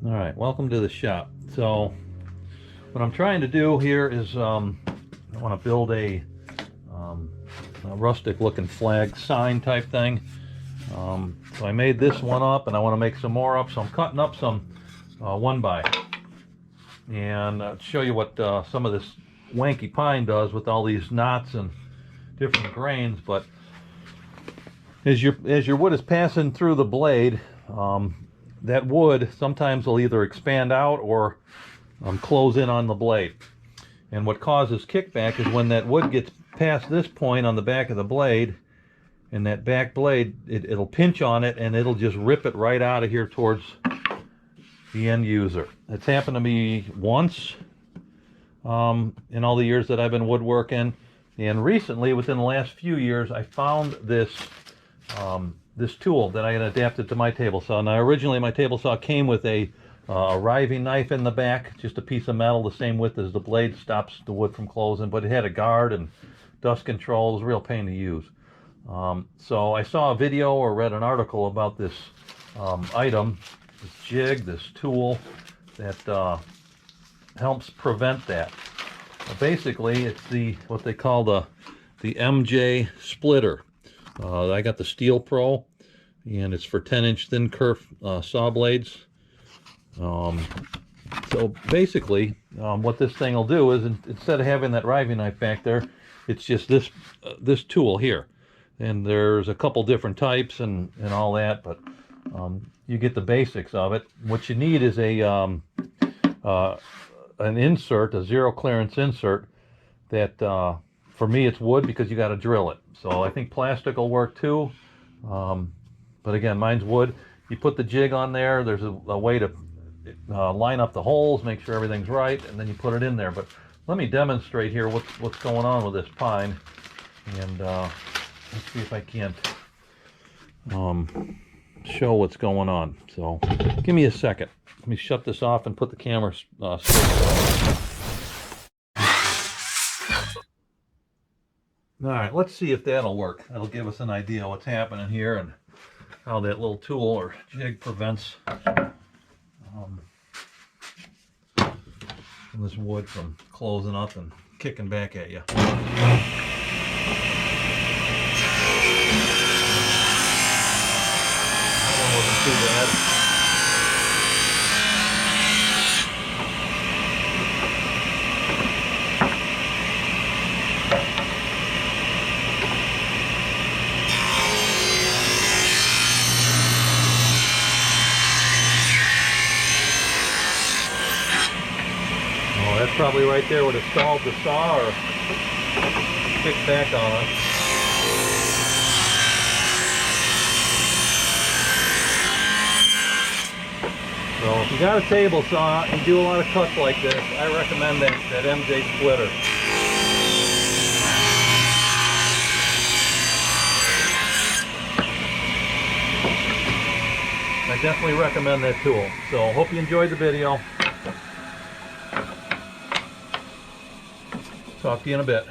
All right, welcome to the shop. So what I'm trying to do here is I want to build a rustic looking flag sign type thing. So I made this one up and I want to make some more up, so I'm cutting up some 1x, and I'll show you what some of this wanky pine does with all these knots and different grains. But as your wood is passing through the blade, that wood sometimes will either expand out or close in on the blade. And what causes kickback is when that wood gets past this point on the back of the blade, and that back blade, it'll pinch on it and it'll just rip it right out of here towards the end user. It's happened to me once in all the years that I've been woodworking, and recently, within the last few years, I found this this tool that I had adapted to my table saw. Now, originally my table saw came with a riving knife in the back, just a piece of metal the same width as the blade, stops the wood from closing, but it had a guard and dust control. It was a real pain to use. So I saw a video or read an article about this item, this jig, this tool that helps prevent that. Basically, it's what they call the MJ splitter. I got the Steel Pro, and it's for 10-inch thin kerf saw blades. So basically, what this thing will do is, instead of having that riving knife back there, it's just this tool here. And there's a couple different types and all that, but you get the basics of it. What you need is an insert, a zero clearance insert that, for me, it's wood because you got to drill it. So I think plastic will work too, but again, mine's wood. You put the jig on there. There's a way to line up the holes, make sure everything's right, and then you put it in there. But let me demonstrate here what's going on with this pine, and let's see if I can't show what's going on. So give me a second. Let me shut this off and put the camera straight. All right, let's see if that'll work. That'll give us an idea of what's happening here and how that little tool or jig prevents this wood from closing up and kicking back at you. That one wasn't too bad. That's probably right there would have stalled the saw or kicked back on us. So if you got a table saw and do a lot of cuts like this, I recommend that MJ splitter. I definitely recommend that tool. So hope you enjoyed the video. Talk to you in a bit.